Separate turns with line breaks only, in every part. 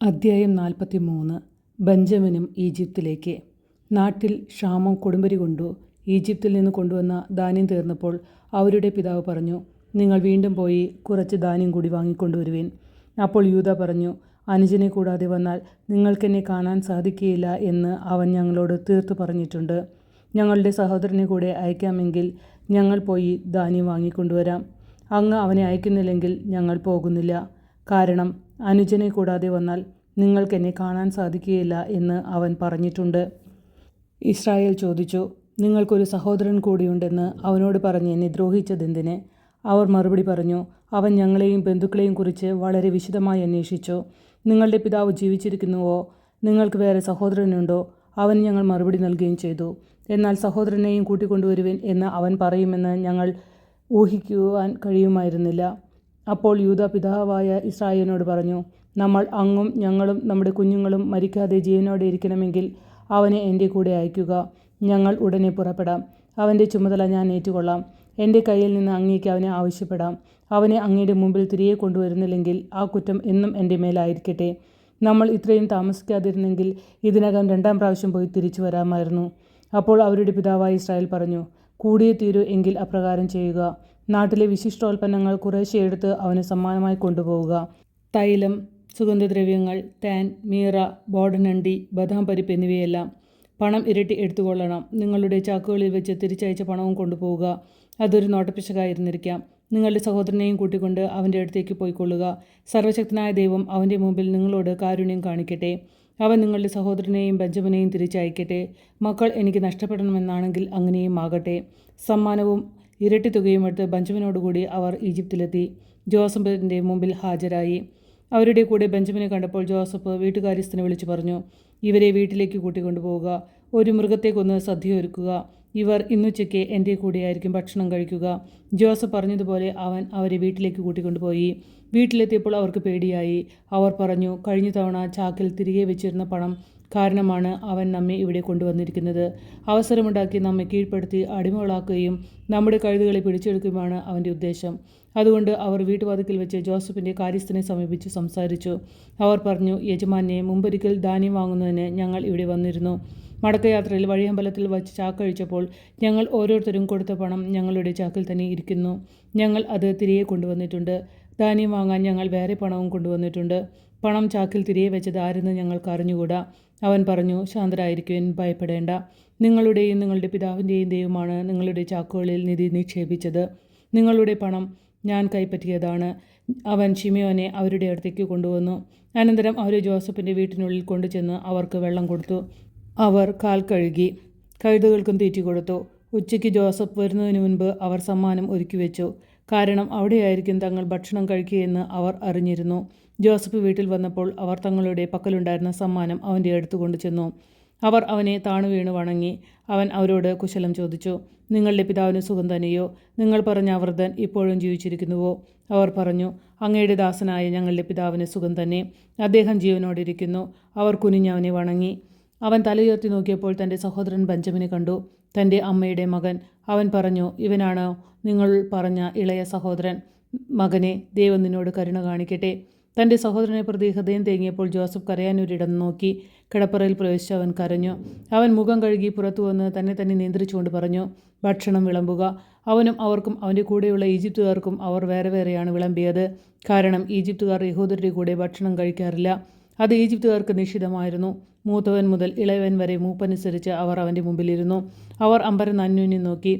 അദ്ധ്യായം 43. ബെഞ്ചമിനും ഈജിപ്തിലേക്ക്. നാട്ടിൽ ക്ഷാമം കൊടുമ്പിരി കൊണ്ടു. ഈജിപ്തിൽ നിന്ന് കൊണ്ടുവന്ന ധാന്യം തീർന്നപ്പോൾ അവരുടെ പിതാവ് പറഞ്ഞു, നിങ്ങൾ വീണ്ടും പോയി കുറച്ച് ധാന്യം കൂടി വാങ്ങിക്കൊണ്ടുവരുവിൻ. അപ്പോൾ യൂദാ പറഞ്ഞു, അനുജനെ കൂടാതെ വന്നാൽ നിങ്ങൾക്കെന്നെ കാണാൻ സാധിക്കുകയില്ല എന്ന് അവൻ ഞങ്ങളോട് തീർത്തു പറഞ്ഞിട്ടുണ്ട്. ഞങ്ങളുടെ സഹോദരനെ കൂടെ അയക്കാമെങ്കിൽ ഞങ്ങൾ പോയി ധാന്യം വാങ്ങിക്കൊണ്ടുവരാം. അങ്ങ് അവനെ അയക്കുന്നില്ലെങ്കിൽ ഞങ്ങൾ പോകുന്നില്ല. കാരണം അനുജനെ കൂടാതെ വന്നാൽ നിങ്ങൾക്കെന്നെ കാണാൻ സാധിക്കുകയില്ല എന്ന് അവൻ പറഞ്ഞിട്ടുണ്ട്. ഇസ്രായേൽ ചോദിച്ചു, നിങ്ങൾക്കൊരു സഹോദരൻ കൂടിയുണ്ടെന്ന് അവനോട് പറഞ്ഞ് എന്നെ ദ്രോഹിച്ചതെന്തിന്? അവർ മറുപടി പറഞ്ഞു, അവൻ ഞങ്ങളെയും ബന്ധുക്കളെയും കുറിച്ച് വളരെ വിശദമായി അന്വേഷിച്ചു. നിങ്ങളുടെ പിതാവ് ജീവിച്ചിരിക്കുന്നുവോ? നിങ്ങൾക്ക് വേറെ സഹോദരനുണ്ടോ? അവന് ഞങ്ങൾ മറുപടി നൽകുകയും ചെയ്തു. എന്നാൽ സഹോദരനെയും കൂട്ടിക്കൊണ്ടുവരുവിൻ എന്ന് അവൻ പറയുമെന്ന് ഞങ്ങൾ ഊഹിക്കുവാൻ കഴിയുമായിരുന്നില്ല. അപ്പോൾ യൂദാ പിതാവായ ഇസ്രായേലിനോട് പറഞ്ഞു, നമ്മൾ അങ്ങും ഞങ്ങളും നമ്മുടെ കുഞ്ഞുങ്ങളും മരിക്കാതെ ജീവനോടെ ഇരിക്കണമെങ്കിൽ അവനെ എൻ്റെ കൂടെ അയക്കുക. ഞങ്ങൾ ഉടനെ പുറപ്പെടാം. അവൻ്റെ ചുമതല ഞാൻ ഏറ്റുകൊള്ളാം. എൻ്റെ കയ്യിൽ നിന്ന് അങ്ങേക്ക് അവനെ ആവശ്യപ്പെടാം. അവനെ അങ്ങയുടെ മുമ്പിൽ തിരികെ കൊണ്ടുവരുന്നില്ലെങ്കിൽ ആ കുറ്റം എന്നും എൻ്റെ മേലായിരിക്കട്ടെ. നമ്മൾ ഇത്രയും താമസിക്കാതിരുന്നെങ്കിൽ ഇതിനകം 2-ാം പ്രാവശ്യം പോയി തിരിച്ചു വരാമായിരുന്നു. അപ്പോൾ അവരുടെ പിതാവായ ഇസ്രായേൽ പറഞ്ഞു, കൂടിയേ തീരൂ എങ്കിൽ അപ്രകാരം ചെയ്യുക. നാട്ടിലെ വിശിഷ്ടോൽപ്പന്നങ്ങൾ കുറേശ്ശെ എടുത്ത് അവന് സമ്മാനമായി കൊണ്ടുപോവുക. തൈലം, സുഗന്ധദ്രവ്യങ്ങൾ, താൻ, മീറ, ബോടനണ്ടി, ബദാം പരിപ്പ് എന്നിവയെല്ലാം. പണം ഇരട്ടി എടുത്തുകൊള്ളണം. നിങ്ങളുടെ ചാക്കുകളിൽ വെച്ച് തിരിച്ചയച്ച പണവും കൊണ്ടുപോവുക. അതൊരു നോട്ടപ്പിശകായിരുന്നിരിക്കാം. നിങ്ങളുടെ സഹോദരനെയും കൂട്ടിക്കൊണ്ട് അവൻ്റെ അടുത്തേക്ക് പോയിക്കൊള്ളുക. സർവശക്തനായ ദൈവം അവൻ്റെ മുമ്പിൽ നിങ്ങളോട് കാരുണ്യം കാണിക്കട്ടെ. അവൻ നിങ്ങളുടെ സഹോദരനെയും ബെഞ്ചമിനെയും തിരിച്ചയക്കട്ടെ. മക്കൾ എനിക്ക് നഷ്ടപ്പെടണമെന്നാണെങ്കിൽ അങ്ങനെയും ആകട്ടെ. സമ്മാനവും ഇരട്ടി തുകയും എടുത്ത് ബെഞ്ചമിനോടുകൂടി അവർ ഈജിപ്തിലെത്തി ജോസഫിൻ്റെ മുമ്പിൽ ഹാജരായി. അവരുടെ കൂടെ ബെഞ്ചമിനെ കണ്ടപ്പോൾ ജോസഫ് വീട്ടുകാര്യസ്ഥനെ വിളിച്ചു പറഞ്ഞു, ഇവരെ വീട്ടിലേക്ക് കൂട്ടിക്കൊണ്ടുപോവുക. ഒരു മൃഗത്തെ കൊന്ന് സദ്യ ഒരുക്കുക. ഇവർ ഇന്നുച്ചയ്ക്ക് എൻ്റെ കൂടെയായിരിക്കും ഭക്ഷണം കഴിക്കുക. ജോസഫ് പറഞ്ഞതുപോലെ അവൻ അവരെ വീട്ടിലേക്ക് കൂട്ടിക്കൊണ്ടുപോയി. വീട്ടിലെത്തിയപ്പോൾ അവർക്ക് പേടിയായി. അവർ പറഞ്ഞു, കഴിഞ്ഞ തവണ ചാക്കിൽ തിരികെ വെച്ചിരുന്ന പണം കാരണമാണ് അവൻ നമ്മെ ഇവിടെ കൊണ്ടുവന്നിരിക്കുന്നത്. അവസരമുണ്ടാക്കി നമ്മെ കീഴ്പ്പെടുത്തി അടിമകളാക്കുകയും നമ്മുടെ കഴുതുകളെ പിടിച്ചെടുക്കുകയുമാണ് അവൻ്റെ ഉദ്ദേശം. അതുകൊണ്ട് അവർ വീട്ടുവാതിക്കൽ വെച്ച് ജോസഫിൻ്റെ കാര്യസ്ഥനെ സമീപിച്ച് സംസാരിച്ചു. അവർ പറഞ്ഞു, യജമാനെ, മുമ്പൊരിക്കൽ ധാന്യം വാങ്ങുന്നതിന് ഞങ്ങൾ ഇവിടെ വന്നിരുന്നു. മടക്കയാത്രയിൽ വഴിയമ്പലത്തിൽ വച്ച് ചാക്കഴിച്ചപ്പോൾ ഞങ്ങൾ ഓരോരുത്തരും കൊടുത്ത പണം ഞങ്ങളുടെ ചാക്കിൽ തന്നെ ഇരിക്കുന്നു. ഞങ്ങൾ അത് തിരികെ കൊണ്ടുവന്നിട്ടുണ്ട്. ധാന്യം വാങ്ങാൻ ഞങ്ങൾ വേറെ പണവും കൊണ്ടുവന്നിട്ടുണ്ട്. പണം ചാക്കിൽ തിരികെ വെച്ചത് ആരെന്ന് ഞങ്ങൾക്ക് അറിഞ്ഞുകൂടാ. അവൻ പറഞ്ഞു, ശാന്തരായിരിക്കുവിൻ, ഭയപ്പെടേണ്ട. നിങ്ങളുടെയും നിങ്ങളുടെ പിതാവിൻ്റെയും ദൈവമാണ് നിങ്ങളുടെ ചാക്കുകളിൽ നിധി നിക്ഷേപിച്ചത്. നിങ്ങളുടെ പണം ഞാൻ കൈപ്പറ്റിയതാണ്. അവൻ ശിമയോനെ അവരുടെ അടുത്തേക്ക് കൊണ്ടുവന്നു. അനന്തരം അവരെ ജോസഫിൻ്റെ വീട്ടിനുള്ളിൽ കൊണ്ടുചെന്ന് അവർക്ക് വെള്ളം കൊടുത്തു. അവർ കാൽ കഴുകി, കഴുതകൾക്കും തീറ്റി കൊടുത്തു. ഉച്ചയ്ക്ക് ജോസഫ് വരുന്നതിന് മുൻപ് അവർ സമ്മാനം ഒരുക്കി വെച്ചു. കാരണം അവിടെയായിരിക്കും തങ്ങൾ ഭക്ഷണം കഴിക്കുകയെന്ന് അവർ അറിഞ്ഞിരുന്നു. ജോസഫ് വീട്ടിൽ വന്നപ്പോൾ അവർ തങ്ങളുടെ പക്കലുണ്ടായിരുന്ന സമ്മാനം അവൻ്റെ അടുത്ത് കൊണ്ടു ചെന്നു. അവർ അവനെ താണുവീണ് വണങ്ങി. അവൻ അവരോട് കുശലം ചോദിച്ചു, നിങ്ങളുടെ പിതാവിന് സുഖം തന്നെയോ? നിങ്ങൾ പറഞ്ഞ വൃദ്ധൻ ഇപ്പോഴും ജീവിച്ചിരിക്കുന്നുവോ? അവർ പറഞ്ഞു, അങ്ങയുടെ ദാസനായ ഞങ്ങളുടെ പിതാവിന് സുഖം തന്നെ. അദ്ദേഹം ജീവനോടിരിക്കുന്നു. അവർ കുനിഞ്ഞവനെ വണങ്ങി. അവൻ തലയുയർത്തി നോക്കിയപ്പോൾ തൻ്റെ സഹോദരൻ ബെഞ്ചമിനെ കണ്ടു, തൻ്റെ അമ്മയുടെ മകൻ. അവൻ പറഞ്ഞു, ഇവനാണോ നിങ്ങൾ പറഞ്ഞ ഇളയ സഹോദരൻ? മകനെ, ദൈവം നിന്നോട് കരുണ കാണിക്കട്ടെ. തൻ്റെ സഹോദരനെ പ്രതി ഹൃദയം തേങ്ങിയപ്പോൾ ജോസഫ് കരയാനൊരിടം നോക്കി. കിടപ്പറയിൽ പ്രവേശിച്ച് അവൻ കരഞ്ഞു. അവൻ മുഖം കഴുകി പുറത്തു വന്ന് തന്നെ നിയന്ത്രിച്ചുകൊണ്ട് പറഞ്ഞു, ഭക്ഷണം വിളമ്പുക. അവനും അവർക്കും അവൻ്റെ കൂടെയുള്ള ഈജിപ്തുകാർക്കും അവർ വേറെ വേറെയാണ് വിളമ്പിയത്. കാരണം ഈജിപ്തുകാർ യഹൂദരുടെ കൂടെ ഭക്ഷണം കഴിക്കാറില്ല. അത് ഈജിപ്തുകാർക്ക് നിഷിദ്ധമായിരുന്നു. മൂത്തവൻ മുതൽ ഇളയവൻ വരെ മൂപ്പനുസരിച്ച് അവർ അവൻ്റെ മുമ്പിലിരുന്നു. അവർ അമ്പരന്ന് അന്യോന്യം നോക്കി.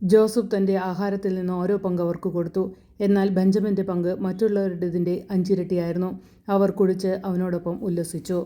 ജോസഫ് തൻ്റെ ആഹാരത്തിൽ നിന്ന് ഓരോ പങ്ക് അവർക്ക് കൊടുത്തു. എന്നാൽ ബെഞ്ചമിൻ്റെ പങ്ക് മറ്റുള്ളവരുടേതിൻ്റെ 5 ഇരട്ടിയായിരുന്നു. അവർ കുടിച്ച് അവനോടൊപ്പം ഉല്ലസിച്ചു.